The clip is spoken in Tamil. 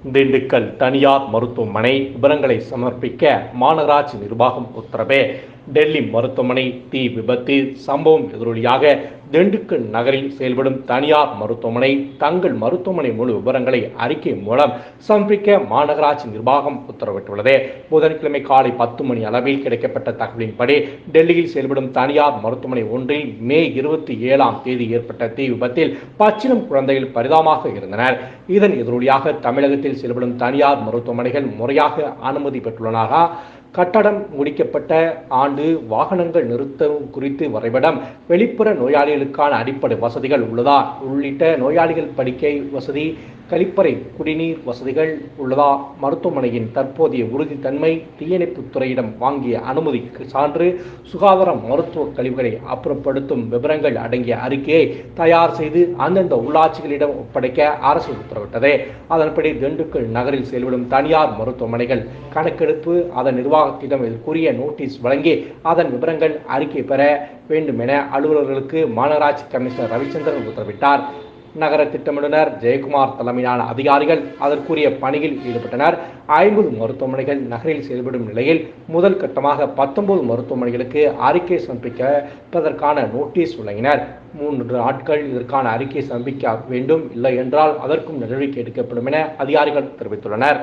திண்டுக்கல் தனியார் மருத்துவமனை விவரங்களை சமர்ப்பிக்க மாநகராட்சி நிர்வாகம் உத்தரவு. டெல்லி மருத்துவமனை தீ விபத்து சம்பவம் எதிரொலியாக திண்டுக்கல் நகரில் செயல்படும் தனியார் மருத்துவமனை தங்கள் மருத்துவமனை முழு விவரங்களை அறிக்கை மூலம் சமர்ப்பிக்க மாநகராட்சி நிர்வாகம் உத்தரவிட்டுள்ளது. புதன்கிழமை காலை 10 மணி அளவில் கிடைக்கப்பட்ட தகவலின்படி டெல்லியில் செயல்படும் தனியார் மருத்துவமனை ஒன்றில் மே 27ஆம் தேதி ஏற்பட்ட தீ விபத்தில் பச்சிளம் குழந்தைகள் பரிதாபமாக இருந்தனர். இதன் எதிரொலியாக தமிழகத்தில் செயல்படும் தனியார் மருத்துவமனைகள் முறையாக அனுமதி பெற்றுள்ளனரா, கட்டடம் முடிக்கப்பட்ட ஆண்டு, வாகனங்கள் நிறுத்தம் குறித்து வரைபடம், வெளிப்புற நோயாளிகளுக்கான அடிப்படை வசதிகள் உள்ளதா உள்ளிட்ட நோயாளிகள் படுக்கை வசதி, கழிப்பறை, குடிநீர் வசதிகள் உள்ளதா, மருத்துவமனையின் தற்போதைய உறுதித்தன்மை, தீயணைப்புத் துறையிடம் வாங்கிய அனுமதி சான்று, சுகாதார மருத்துவ கழிவுகளை அப்புறப்படுத்தும் விவரங்கள் அடங்கிய அறிக்கையை தயார் செய்து அந்தந்த உள்ளாட்சிகளிடம் ஒப்படைக்க அரசு உத்தரவிட்டது. அதன்படி திண்டுக்கல் நகரில் செயல்படும் தனியார் மருத்துவமனைகள் கணக்கெடுப்பு அதன் நிர்வாகத்திடம் இதற்குரிய நோட்டீஸ் வழங்கி அதன் விவரங்கள் அறிக்கை பெற வேண்டும் என அலுவலர்களுக்கு மாநகராட்சி கமிஷனர் ரவிச்சந்திரன் உத்தரவிட்டார். நகர திட்டமிடுனர் ஜெயக்குமார் தலைமையிலான அதிகாரிகள் அதற்குரிய பணியில் ஈடுபட்டனர். 50 மருத்துவமனைகள் நகரில் செயல்படும் நிலையில் முதல் கட்டமாக 19 மருத்துவமனைகளுக்கு அறிக்கை சமர்ப்பிப்பதற்கான நோட்டீஸ் வழங்கினர். 3 நாட்கள் இதற்கான அறிக்கை சமர்ப்பிக்க வேண்டும், இல்லை என்றால் அதற்கும் நடவடிக்கை எடுக்கப்படும் என அதிகாரிகள் தெரிவித்துள்ளனர்.